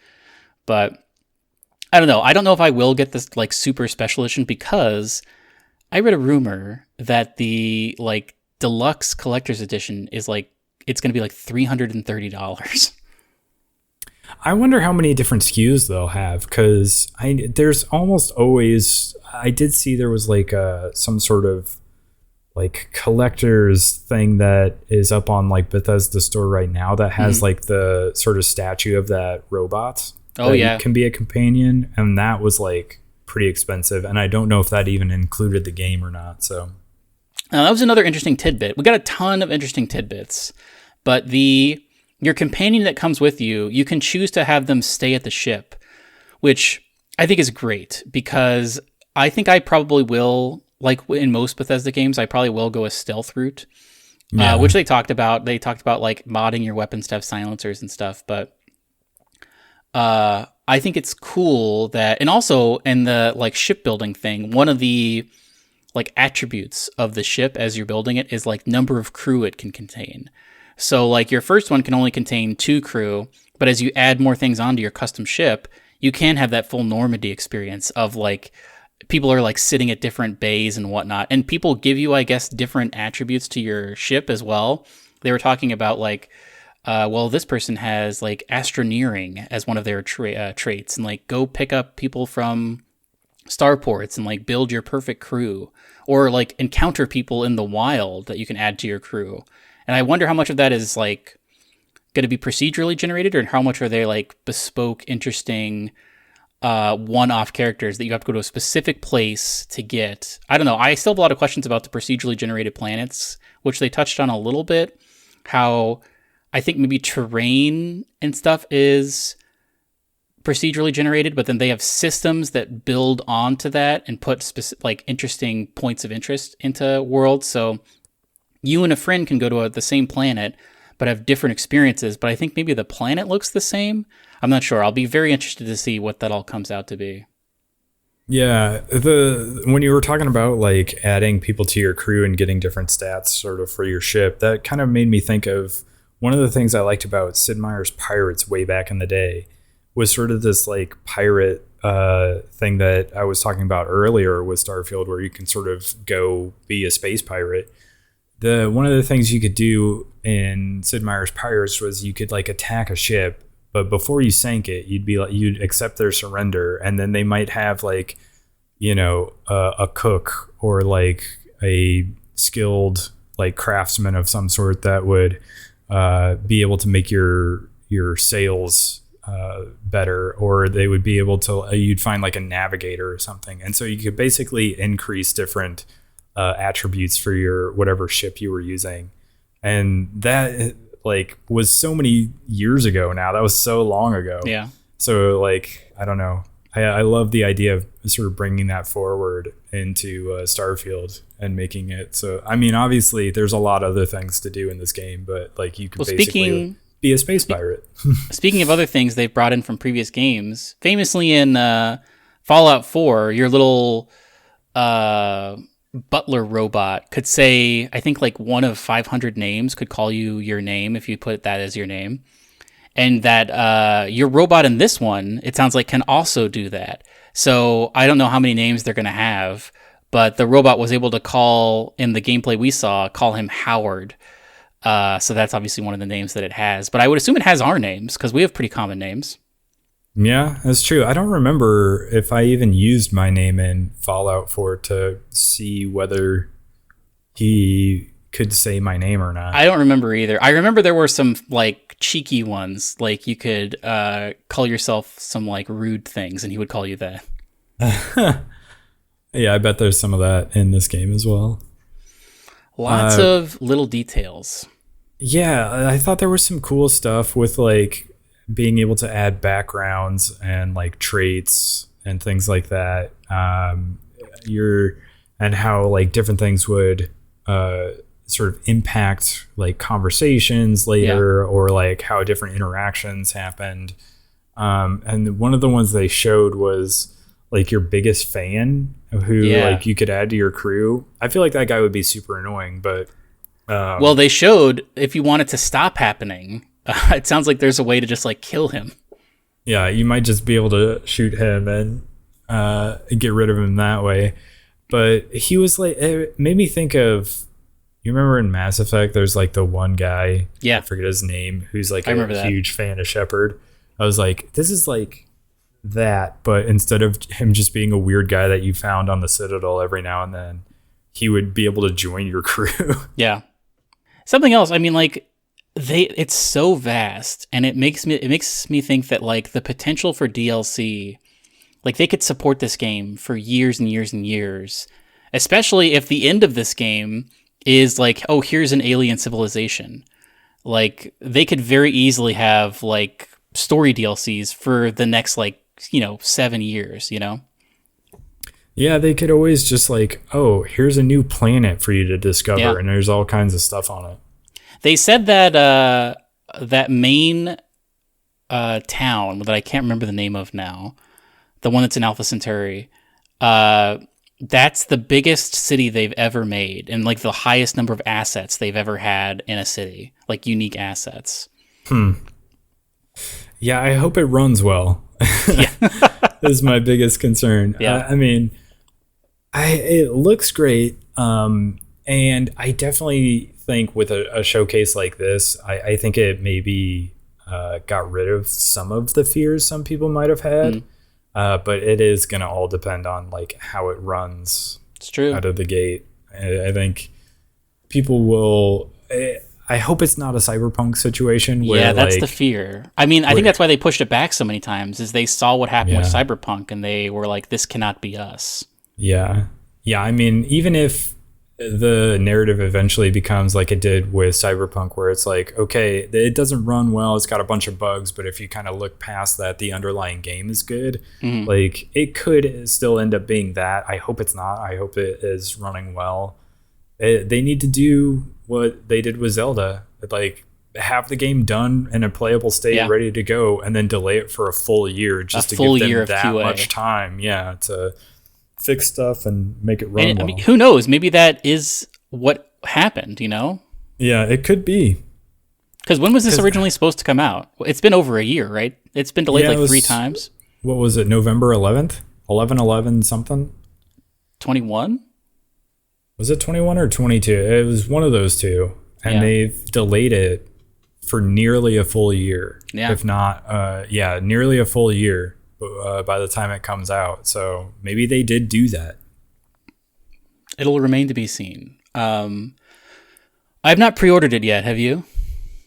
But I don't know. I don't know if I will get this like super special edition, because I read a rumor that the like deluxe collector's edition is like, it's going to be like $330. I wonder how many different SKUs they'll have, because there's almost always, I did see there was like some sort of like collector's thing that is up on like Bethesda store right now that has like the sort of statue of that robot. Oh yeah, can be a companion, and that was like pretty expensive, and I don't know if that even included the game or not. So that was another interesting tidbit. We got a ton of interesting tidbits, but your companion that comes with you, you can choose to have them stay at the ship, which I think is great, because I think I probably will, like in most Bethesda games, I probably will go a stealth route, which they talked about. They talked about like modding your weapons to have silencers and stuff, but I think it's cool that, and also in the like shipbuilding thing, one of the like attributes of the ship as you're building it is like number of crew it can contain. So like your first one can only contain 2 crew, but as you add more things onto your custom ship, you can have that full Normandy experience of like people are like sitting at different bays and whatnot, and people give you, I guess, different attributes to your ship as well. They were talking about like, well, this person has like astroneering as one of their traits, and like go pick up people from starports and like build your perfect crew, or like encounter people in the wild that you can add to your crew. And I wonder how much of that is like going to be procedurally generated, or how much are they like bespoke, interesting one-off characters that you have to go to a specific place to get. I don't know. I still have a lot of questions about the procedurally generated planets, which they touched on a little bit. How I think maybe terrain and stuff is procedurally generated, but then they have systems that build onto that and put like interesting points of interest into worlds. So you and a friend can go to the same planet, but have different experiences. But I think maybe the planet looks the same. I'm not sure. I'll be very interested to see what that all comes out to be. Yeah, when you were talking about like adding people to your crew and getting different stats sort of for your ship, that kind of made me think of one of the things I liked about Sid Meier's Pirates way back in the day was sort of this like pirate thing that I was talking about earlier with Starfield, where you can sort of go be a space pirate. One of the things you could do in Sid Meier's Pirates was you could like attack a ship, but before you sank it, you'd accept their surrender, and then they might have like, you know, a cook or like a skilled like craftsman of some sort that would be able to make your sails better, or they would be able to. You'd find like a navigator or something, and so you could basically increase different attributes for your whatever ship you were using, and that like was so many years ago now. That was so long ago. Yeah. So like, I don't know. I love the idea of sort of bringing that forward into Starfield and making it so. I mean, obviously, there's a lot of other things to do in this game, but like you could basically be a space pirate. Speaking of other things they've brought in from previous games, famously in Fallout 4, your little butler robot could say, I think like one of 500 names, could call you your name if you put that as your name. And that your robot in this one, it sounds like, can also do that. So I don't know how many names they're going to have, but the robot was able to call, in the gameplay we saw, call him Howard. So that's obviously one of the names that it has. But I would assume it has our names, because we have pretty common names. Yeah, that's true. I don't remember if I even used my name in Fallout 4 to see whether he could say my name or not. I don't remember either. I remember there were some like cheeky ones, like you could call yourself some like rude things and he would call you that. Yeah, I bet there's some of that in this game as well. Lots of little details. Yeah, I thought there was some cool stuff with like being able to add backgrounds and like traits and things like that. And how like different things would sort of impact like conversations later, or like how different interactions happened. And one of the ones they showed was like your biggest fan who like you could add to your crew. I feel like that guy would be super annoying, but well, they showed if you want it to stop happening, it sounds like there's a way to just like kill him. Yeah, you might just be able to shoot him and get rid of him that way. But he was like, it made me think of, you remember in Mass Effect, there's like the one guy, I forget his name, who's like a huge fan of Shepard. I was like, this is like that, but instead of him just being a weird guy that you found on the Citadel every now and then, he would be able to join your crew. Yeah. Something else, I mean, like, it's so vast, and it makes me think that like the potential for DLC, like they could support this game for years and years and years, especially if the end of this game is like, oh, here's an alien civilization. Like they could very easily have like story DLCs for the next like, 7 years, Yeah, they could always just like, oh, here's a new planet for you to discover, and there's all kinds of stuff on it. They said that that main town that I can't remember the name of now, the one that's in Alpha Centauri, that's the biggest city they've ever made, and like the highest number of assets they've ever had in a city, like unique assets. Yeah, I hope it runs well. Is my biggest concern. Yeah. I mean, it looks great, and I definitely think with a showcase like this, I think it maybe got rid of some of the fears some people might have had. But it is going to all depend on like how it runs. It's true. Out of the gate. I think people will. I hope it's not a Cyberpunk situation where Yeah, that's like, the fear. I mean, I think that's why they pushed it back so many times, is they saw what happened with Cyberpunk and they were like, this cannot be us. Yeah. Yeah, I mean, even if the narrative eventually becomes like it did with Cyberpunk, where it's like, okay, it doesn't run well, it's got a bunch of bugs, but if you kind of look past that, the underlying game is good. Like, it could still end up being that. I hope it's not. I hope it is running well. They need to do what they did with Zelda, like have the game done in a playable state, ready to go, and then delay it for a full year just to give them that QA. Much time, to fix stuff and make it run well. I mean, who knows? Maybe that is what happened, you know? Yeah, it could be. Because when was this originally supposed to come out? It's been over a year, right? It's been delayed like 3 times. What was it, November 11th? 11/11 something? 21? Was it 21 or 22? It was one of those two. And they've delayed it for nearly a full year. Yeah. If not, nearly a full year by the time it comes out. So maybe they did do that. It'll remain to be seen. I've not pre-ordered it yet. Have you?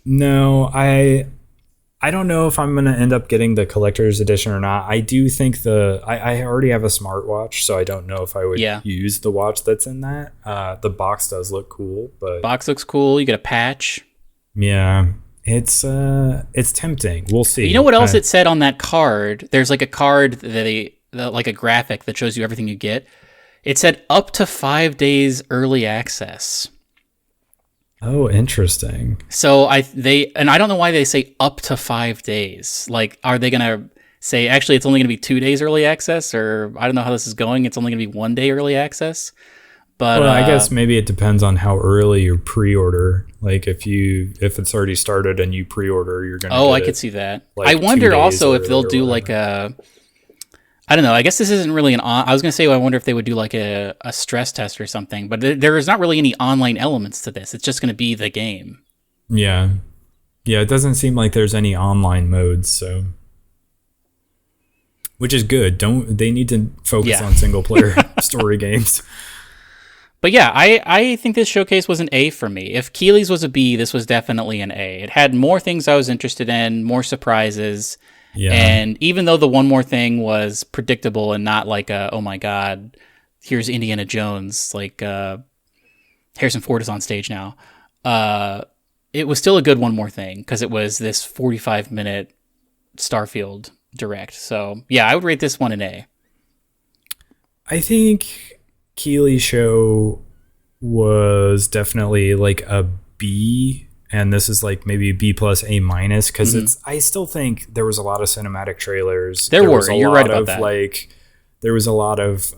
No, I don't know if I'm going to end up getting the collector's edition or not. I do think I already have a smartwatch, so I don't know if I would use the watch that's in that. The box does look cool, but box looks cool. You get a patch. Yeah, it's tempting. We'll see. You know what else it said on that card? There's like a card like a graphic that shows you everything you get. It said up to 5 days early access. Oh, interesting. So I don't know why they say up to 5 days. Like, are they gonna say actually it's only gonna be 2 days early access, or I don't know how this is going. It's only gonna be 1 day early access. But I guess maybe it depends on how early you pre-order. Like if it's already started and you pre-order, you're gonna. Oh, I could see that. Like I wonder also if they'll do like a. I don't know. I guess this isn't really I was going to say, I wonder if they would do like a stress test or something, but there is not really any online elements to this. It's just going to be the game. Yeah. Yeah, it doesn't seem like there's any online modes, so. Which is good. They need to focus on single player story games. But yeah, I think this showcase was an A for me. If Keeley's was a B, this was definitely an A. It had more things I was interested in, more surprises. Yeah. And even though the one more thing was predictable and not like oh my God, here's Indiana Jones, like Harrison Ford is on stage now, it was still a good one more thing because it was this 45-minute Starfield direct. So yeah, I would rate this one an A. I think Keeley's show was definitely like a B. And this is like maybe B plus A minus because I still think there was a lot of cinematic trailers. You're right about that. Like there was a lot of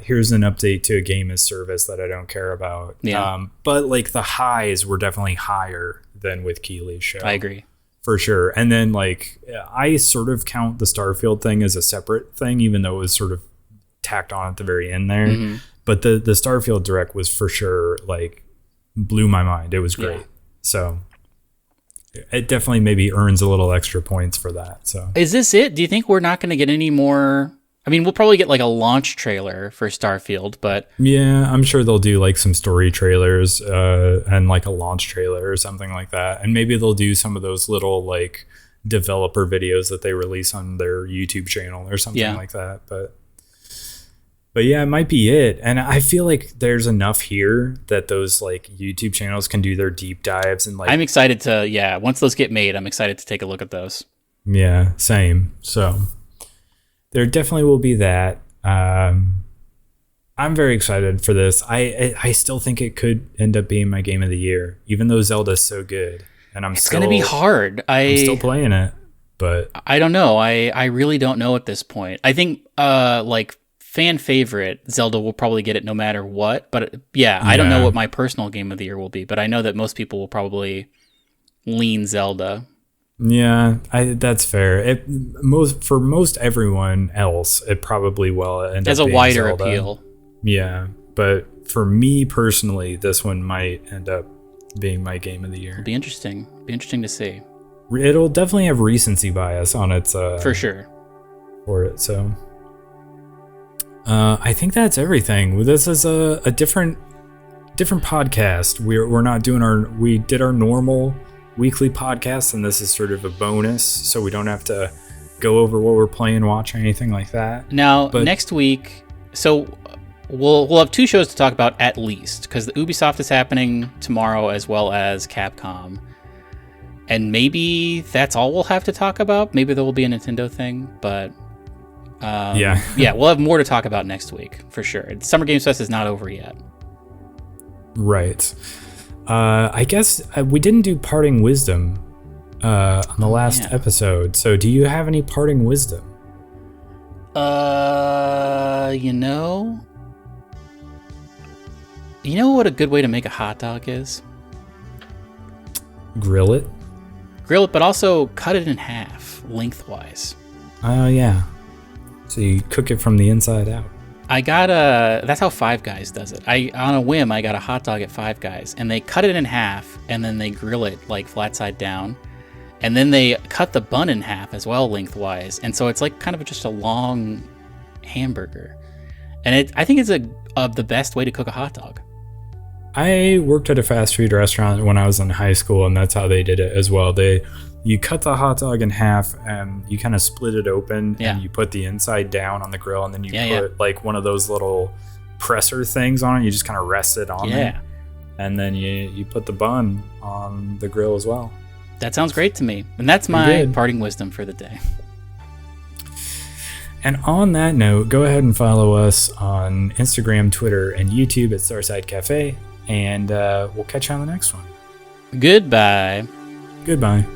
here's an update to a game as service that I don't care about. Yeah. But like the highs were definitely higher than with Keeley's show. I agree. For sure. And then like I sort of count the Starfield thing as a separate thing, even though it was sort of tacked on at the very end there. But the Starfield direct was for sure like blew my mind. It was great. Yeah. So it definitely maybe earns a little extra points for that. So is this it? Do you think we're not going to get any more? I mean, we'll probably get like a launch trailer for Starfield, but yeah, I'm sure they'll do like some story trailers and like a launch trailer or something like that. And maybe they'll do some of those little like developer videos that they release on their YouTube channel or something like that. But yeah, it might be it. And I feel like there's enough here that those like YouTube channels can do their deep dives and like I'm excited to once those get made, I'm excited to take a look at those. Yeah, same. So there definitely will be that. I'm very excited for this. I still think it could end up being my game of the year, even though Zelda's so good. And it's gonna be hard. I'm still playing it, but I don't know. I really don't know at this point. I think like fan favorite Zelda will probably get it no matter what, but I don't know what my personal game of the year will be, but I know that most people will probably lean Zelda. Yeah, that's fair. For most everyone else, it probably will end as up a wider Zelda. Appeal. Yeah, but for me personally, this one might end up being my game of the year. It'll be interesting. To see. It'll definitely have recency bias on its for sure for it. So. I think that's everything. This is a different different podcast. We're not doing we did our normal weekly podcast, and this is sort of a bonus, so we don't have to go over what we're playing, watch, or anything like that. Now, next week, so we'll have 2 shows to talk about at least, because the Ubisoft is happening tomorrow as well as Capcom. And maybe that's all we'll have to talk about. Maybe there will be a Nintendo thing, but yeah, we'll have more to talk about next week for sure. Summer Games Fest is not over yet. Right. I guess we didn't do parting wisdom on the last episode. So do you have any parting wisdom? You know what a good way to make a hot dog is? Grill it, but also cut it in half lengthwise. Oh yeah. So you cook it from the inside out. That's how Five Guys does it. On a whim, I got a hot dog at Five Guys, and they cut it in half, and then they grill it like flat side down, and then they cut the bun in half as well lengthwise, and so it's like kind of just a long hamburger. And I think it's the best way to cook a hot dog. I worked at a fast food restaurant when I was in high school, and that's how they did it as well. You cut the hot dog in half, and you kind of split it open, and you put the inside down on the grill, and then you put like one of those little presser things on it. You just kind of rest it on there, and then you put the bun on the grill as well. That sounds great to me, and that's my parting wisdom for the day. And on that note, go ahead and follow us on Instagram, Twitter, and YouTube at Starside Cafe, and we'll catch you on the next one. Goodbye. Goodbye.